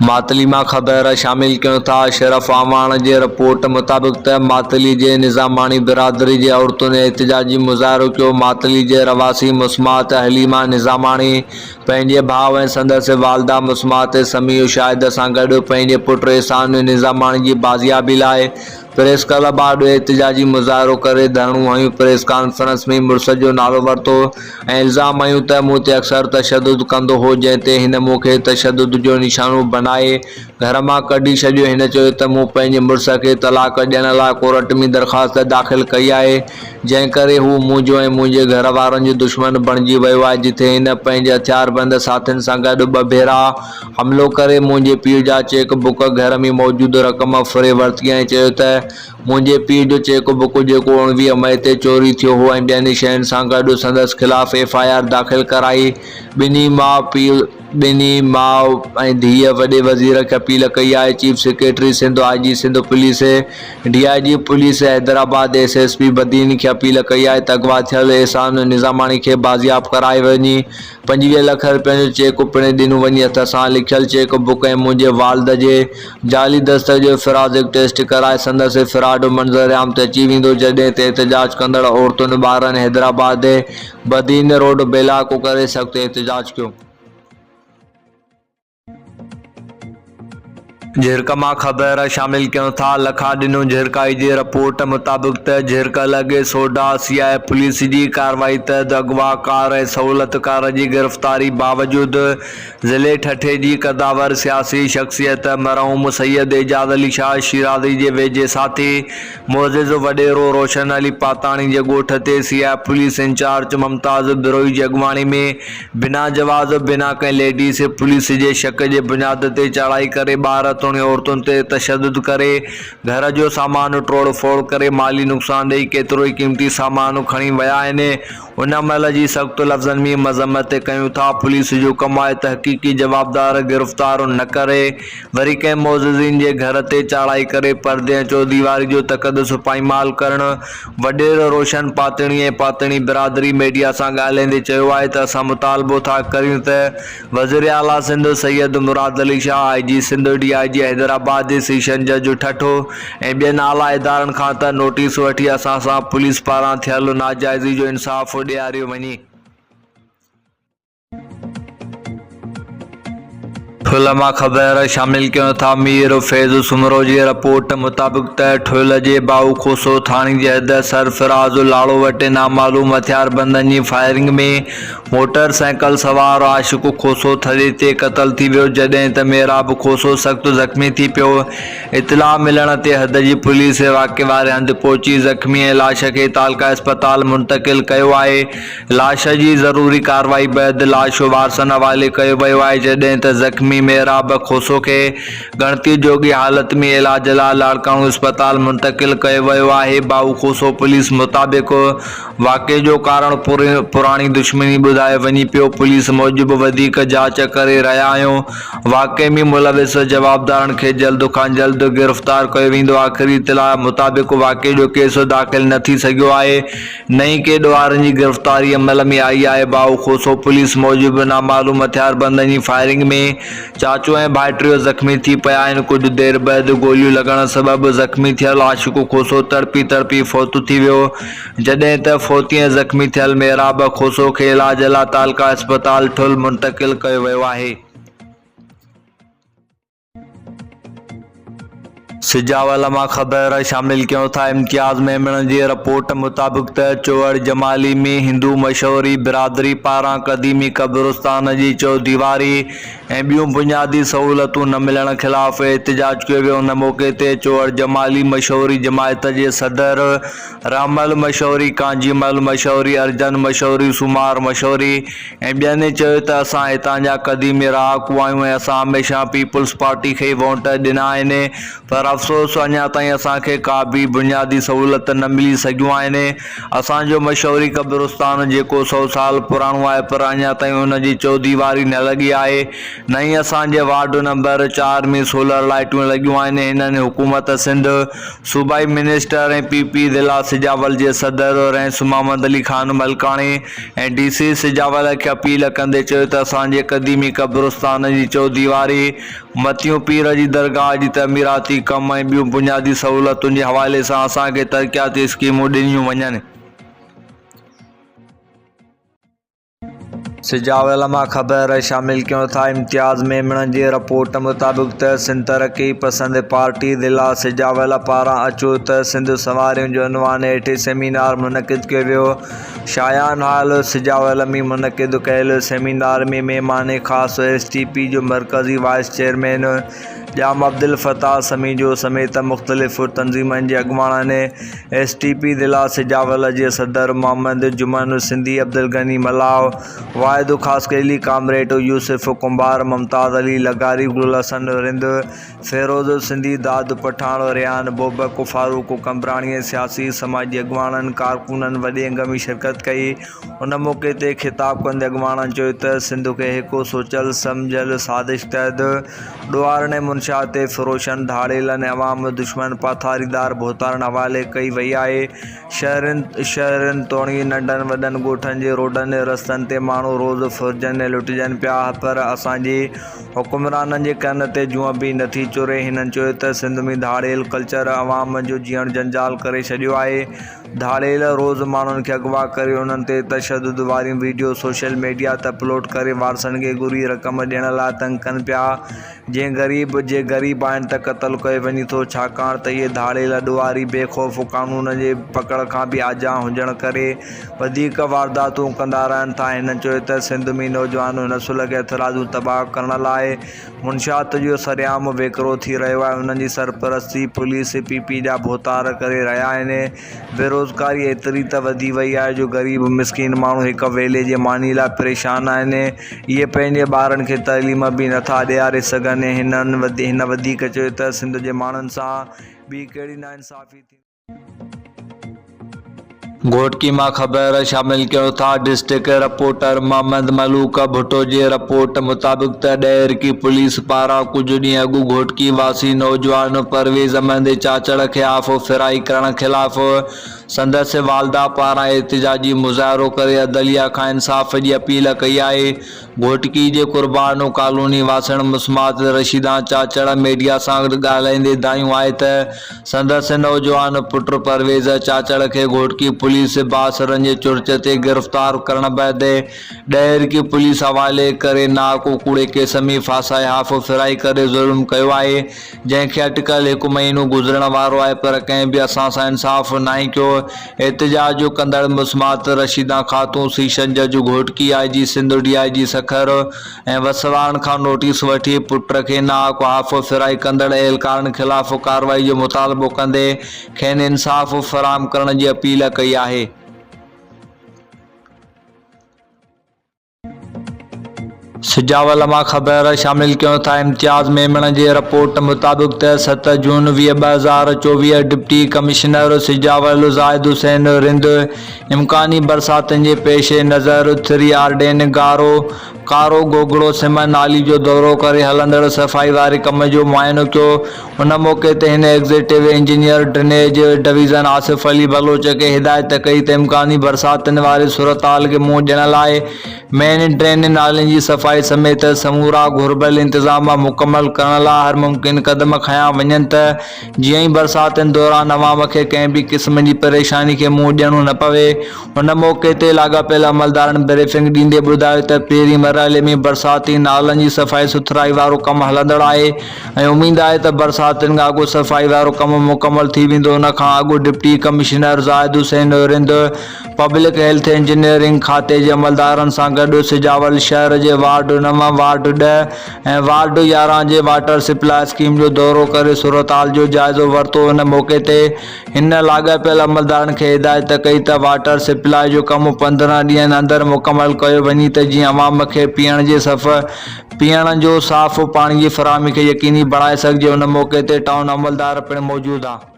मातली में ख़बर शामिल क्यों था। शरफ आवान की रिपोर्ट मुताबिक मातली के निज़ामानी बिरादरी के औरतों ने एहतजाजी मुजाहरो किया। मातली के रवासी मुस्मात हलीमा निज़ामानी पंहिंजे भाउ ऐं संदसि वालदा मुस्मात समीउ शाहिद सां गॾु पंहिंजे पुट एहसान निज़ामानी की बाज़ियाबी लाइ प्रेस क्लब आॾो एहतजाजी मुज़ाहरो करे धरणियूं हयूं। प्रेस कॉन्फ्रेंस में मुड़ुस जो नालो वरितो ऐं इल्ज़ाम हयूं त मूं ते अक्सर तशद्दुद कंदो हो, जंहिं ते हिन मूंखे तशद्दुद जो निशानो बनाए घर मां कढी छॾियो। हिन चयो त मूं पंहिंजे मुड़ुस खे तलाक ॾियण लाइ कोर्ट में दरख़्वास्त दाख़िल कई आहे, जंहिं करे हू मुंहिंजो ऐं मुंहिंजे घर वारनि जो दुश्मन बणिजी वियो आहे। जिथे हिन पंहिंजे हथियारबंद साथियुनि सां गॾु 2 भेरा हमिलो करे मुंहिंजे पीउ जा चेक बुक घर में मौजूदु रक़म फुरे वरिती ऐं चयो त मुंहिंजे पीउ जो चेक बुक जेको 19 मई ते चोरी थियो हो ऐं ॿियनि शयुनि सां गॾु संदसि ख़िलाफ़ FIR दाख़िल कराई। ॿिन्ही माउ ऐं धीअ वॾे वज़ीर खे अपील कई आहे। Chief secretary Sindh IG Sindh police DIG police Hyderabad SSP Badin खे अपील कई आहे त अगवा थियल एहसान निज़ामानी खे बाज़ियाब कराए वञी 25 लाख रुपयनि जो चेक पिणु ॾिनो वञे। हथ सां लिखियल चेक बुक ऐं मुंहिंजे वालिद जे जाली दस्तक जो फ़िराज़िक टेस्ट कराए संदसि फ़िराड मंज़र आम ते अची वेंदो। जॾहिं त एहतजाज कंदड़ औरतुनि ॿारनि हैदराबाद बदीन रोड बेलाको करे सख़्तु एहतजाज कयो। झिरक मां ख़बर शामिल क्यों था। लखा ॾिनो झिरकाई जी रिपोर्ट मुताबिक त झिरक लॻे सोडा CI पुलिस की कार्रवाई तहत अगवाकार ऐं सहूलतकार की गिरफ़्तारी बावजूद ज़िले ठठे की कदावर सियासी शख्सियत मरहूम सैयद एजाज़ अली शाह शिराज़ी के वेझे साथी मोज़िज़ वडेरो रोशन अली पाताणी के ॻोठ ते CI पुलिस इंचार्ज मुमताज़ बिरोई की अॻवानी में बिना जवाज़ बिना कंहिं लेडीज़ पुलिस के शक के बुनियाद ते चढ़ाई करे ॿार औरतुनि ते तशद्दुद करे घर जो सामान तोड़ फोड़ करे माली नुक़सान ॾेई केतिरो ई क़ीमती सामान खणी विया आहिनि। उन महिल जी सख़्तु लफ़्ज़नि में मज़म्मत कयूं था। पुलिस जो कमु आहे त हक़ीक़ी जवाबदार गिरफ़्तार न करे वरी कंहिं मोज़िज़िन जे घर ते चढ़ाई करे परदे ऐं चौदीवारी जो तक़दुस पाईमाल करणु। वडेरो रोशन पातणी ऐं पातणी बिरादरी मीडिया सां ॻाल्हाईंदे चयो आहे त असां मुतालबो था करियूं त वज़ीर आला Sindh Syed Murad Ali Shah IG Sindh DIG Hyderabad session जज ठठो ऐं ॿियनि आला इदारनि खां त नोटिस वठी असां सां पुलिस पारां थियल नाजाइज़ी जो इंसाफ़ ॾियारियो वञे। ठुल मां ख़बर शामिल क्यों था। मीर फैज़ सुमरो की रिपोर्ट मुताबिक त ठुल के बाऊ खोसो थाने के हद सरफराज लाड़ो वटे नामालूम हथियारबंदनि की फायरिंग में मोटरसाइकिल सवार आशिक खोसो थड़े ते क़तल थी वियो, जॾहिं त मेराब खोसो सख़्तु ज़ख़्मी थी पियो। इतला मिलण ते हद की पुलिस वाक़े वारे हंधि पहुची ज़ख़्मी ऐं लाश के तालका अस्पताल मुंतकिल कयो आहे। लाश की ज़रूरी कार्रवाई बैदि लाश वारसनि हवाले कयो वियो आहे, जॾहिं त ज़ख़्मी मेराब खोसो के गणती जोगी हालत में इलाज लाइ लाड़काणू अस्पताल मुंतकिल कयो वियो आहे। बाऊ खोसो पुलिस मुताबिक वाक़े जो कारण पुरानी दुश्मनी ॿुधायो वञी पियो। पुलिस मूजिब वधीक जांच करे रहिया आहियूं। वाक़े में मुलविस जवाबदारनि खे जल्द खां जल्द गिरफ़्तार कयो वेंदो। आख़िरी इतला मुताबिक वाक़े जो केस दाख़िल न थी सघियो आहे। नई केॾो वारनि जी गिरफ़्तारी अमल में आई आहे। बाऊ खोसो पुलिस मूजिब नामालूम हथियारबंदनि जी फायरिंग में चाचो ऐं भाइटियो ज़ख़्मी थी पिया आहिनि। कुझु देरि बैदि गोलियूं लॻण सबबि ज़ख़्मी थियल आशिक़ खोसो तड़पी फ़ौत थी वियो, जॾहिं त फ़ौती ऐं ज़ख़्मी थियल मेराब खोसो खे इलाज लाइ तालका अस्पताल ठुल मुंतकिल कयो वियो आहे। सिजावल मां ख़बर शामिल क्यों था। इम्तियाज़ मेमण की रिपोर्ट मुताबिक त चौड़ जमाली में हिंदू मशहूरी बिरादरी पारां क़दीमी कब्रिस्तान की चौदीवारी ऐं ॿियूं बुनियादी सहूलतूं न मिलण ख़िलाफ़ एहतजाज कयो वियो। उन मौक़े ते चौड़ जमाली मशहूरी जमायत के सदर रामल मशहूरी, कांजीमल मशहूरी, अर्जन मशहूरी, सुमार मशहूरी ऐं ॿियनि चयो त असां हितां जा क़दीमी रहाकू आहियूं ऐं असां हमेशह पीपल्स पार्टी खे वोट ॾिना आहिनि, पर अफ़सोस अञा ताईं असांखे का बि बुनियादी सहूलियत न मिली सघियूं आहिनि। असांजो मशहूरी क़ब्रिस्तान जेको 100 साल पुराणो आहे पर अञा ताईं हुनजी चौदीवारी न लॻी आहे। न ई असांजे वार्ड नंबर 4 में सोलर लाइटूं लॻियूं आहिनि। हिननि हुकूमत सिंध, सूबाई मिनिस्टर ऐं PP ज़िला सिजावल जे सदर रईस मोहम्मद अली ख़ान मलकाणी ऐं DC सिजावल खे अपील कंदे चयो त असांजे क़दीमी क़ब्रिस्तान जी चौदीवारी, मतियूं पीर जी दरगाह जी तमीराती कम ऐं ॿियूं बुनियादी सहूलियतुनि जे हवाले सां असांखे तरक़ियाती स्कीमूं ॾिनियूं वञनि। सिजावल मां ख़बर शामिल कयूं था। इम्तियाज़ मेमण जी रिपोर्ट मुताबिक़ त सिंध तरक़ी पसंद पार्टी ज़िला सिजावल पारां अचो त सिंध सवारियुनि जो उनवान हेठि सेमिनार मुनक़िद कयो वियो। शायान हाल सिजावल में मुनक़िद कयल सेमिनार में महिमान ख़ासि STP जो मरकज़ी वाइस चेयरमैन जाम अब्दुल फ़ताह समीजो समेत मुख़्तलिफ़ तंज़ीमनि जे अॻुवाणनि, STP ज़िला सिजावल जे सदर मोहम्मद जुमन सिंधी, अब्दुल गनी मलाव, वाहिद ख़ासकेली, कामरेड यूसुफ कुंभार, मुमताज़ अली लगारी, गुल हसन रिंद, फ़िरोज़ सिंधी, दाद पठाण, रियान बोबक, फारूक कंबराणी, सियासी समाजी अॻुवाणनि, कारकुननि वॾे अंग में शिरकत कई। उन मौक़े ते ख़िताब कंदे अॻुवाणनि चयो त सिंध खे हिकु सोचियल सम्झियल साज़िश तहत ॾुआरणे मुनशात फ़िरोशन धाड़ेलनि अवाम दुश्मन पाथारीदार बोहतारनि हवाले कई वई आहे। शहरनि तोड़ी नंढनि वॾनि ॻोठनि जे रोडनि रस्तनि ते माण्हू रोज़ फुरजनि ऐं लुटिजनि पिया पर असांजे हुकुमराननि जे कन ते जूअं बि नथी चुरे। हिननि चयो त सिंध में धाड़ेल कल्चर अवाम जो जीअण जंजाल करे छॾियो आहे। धाड़ेल रोज़ माण्हुनि खे अगवा करे उन्हनि ते तशद्दुद वारियूं वीडियो सोशल मीडिया ते अपलोड करे वारसनि खे घुरी रक़म ॾियण लाइ तंग कनि पिया। जे ग़रीब आहिनि त क़त्ल कयो वञे थो छाकाणि त इहे धाड़ेल ॾुआरी बेखौफ़ कानून जे पकड़ खां बि आजा हुजण करे वधीक वारदातूं कंदा रहनि था। हिननि चयो त सिंध में नौजवान नसुल खे हथराजूं तबाह करण लाइ मुनशात जो सरेआम वेकिरो थी रहियो आहे। उन्हनि जी सरपरस्ती पुलिस PP जा बोहतार करे रहिया आहिनि। बेरोज़गारी एतिरी त वधी वई आहे जो ग़रीब मिसकिन माण्हू हिकु वेले जे मानी लाइ परेशान आहिनि। इहे पंहिंजे ॿारनि खे तइलीम बि नथा ॾियारे सघनि। हिन वधीक चयो त सिंध जे माण्हुनि सां ॿी कहिड़ी नाइंसाफ़ी थी। घोटकी मां ख़बर शामिल कयो था। डिस्ट्रिक्ट रिपोर्टर मोहम्मद मलूक भुट्टो जी रिपोर्ट मुताबिक़ त ॾेरकी पुलिस पारां कुझु ॾींहं अॻु घोटकी वासी नौजवान परवेज़ अहमद चाचड़ खे आफ़ो फिराई करण ख़िलाफ़ संदसि वालदा पारां एहतिजाजी मुज़ाहिरो करे अदलिया खां इंसाफ़ जी अपील कई आहे। घोटकी जे कुर्बानो कॉलोनी वासण मुस्मात रशीदा चाचड़ मीडिया सां ॻाल्हाईंदे दायूं आहे त संदसि नौजवान पुटु परवेज़ चाचड़ खे घोटकी पुलिस बासरनि जे चुर्च ते गिरफ़्तार करण बैदि ॾेरकी पुलिस हवाले करे नाक कूड़े केस में फासाए हाफ़ो फिराई करे ज़ुल्म कयो आहे, जंहिंखे अटकल 1 महीनो गुज़रण वारो आहे पर कंहिं बि असां सां इंसाफ़ नाहे कयो। एहतिजाज कंदड़ मुस्मात रशीदा ख़ातून सीशन जज घोटकी IG सिंध DIG सखर ऐं वसवाण खां नोटिस वठी पुट खे नाक हाफ़ो फिराई कंदड़ एहलकारनि ख़िलाफ़ कार्रवाई जो मुतालबो कंदे खेनि इंसाफ़ फ़राहम करण जी अपील कई आहे। सिजावल मां ख़बर शामिल कयूं था। इम्तियाज़ मेमण जी रिपोर्ट मुताबिक़ त 7 जून 2024 डिप्टी कमिश्नर सिजावल ज़ाहिद हुसैन रिंद इम्कानी बरसातुनि जे पेश नज़र 3 आर्डेन कारो गोगड़ो सिमन नाली जो दौरो करे हलंदड़ सफ़ाई वारे कम जो मुआयनो कयो। उन मौक़े ते हिन executive engineer drainage division Asif Ali Baloch खे हिदायत कई त इम्कानी बरसातुनि वारे सूरतहाल खे मुंहुं ॾियण लाइ मेन ड्रेन नालनि जी सफ़ाई समेत समूरा घुर्बल इंतज़ाम मुकमल करण लाइ हर मुमकिन क़दम खयां वञनि त जीअं ई बरसातुनि दौरान अवाम खे कंहिं बि क़िस्म जी परेशानी खे मुंहुं ॾियणो न पवे। उन मौक़े ते लाॻापियल अमलदारनि ब्रीफिंग ॾींदे ॿुधायो त पहिरीं मरहले में बरसाती नालनि जी सफ़ाई सुथराई वारो कमु हलंदड़ आहे ऐं उमेद आहे त बरसातुनि खां अॻु सफ़ाई वारो कमु मुकमल थी वेंदो। उन खां अॻु deputy commissioner Zahid Hussain Rind public health engineering खाते जे अमलदारनि सां गॾु सिजावल शहर जे वार्ड 9, वार्ड 10 ऐं वार्ड 11 जे वाटर सप्लाई स्कीम जो दौरो करे सूरतहाल जो जाइज़ो वरितो। उन मौक़े ते हिन लाॻापियल अमलदारनि खे हिदायत कई त वाटर सप्लाई जो कमु 15 ॾींहंनि अंदरि मुकमल कयो वञे त जीअं अवाम खे पीअण जे पीअण जो साफ़ पाणी जी फ़राहमी खे यकीनी बणाए सघिजे। उन मौक़े ते टाउन अमलदार पिणु मौजूदु आहे।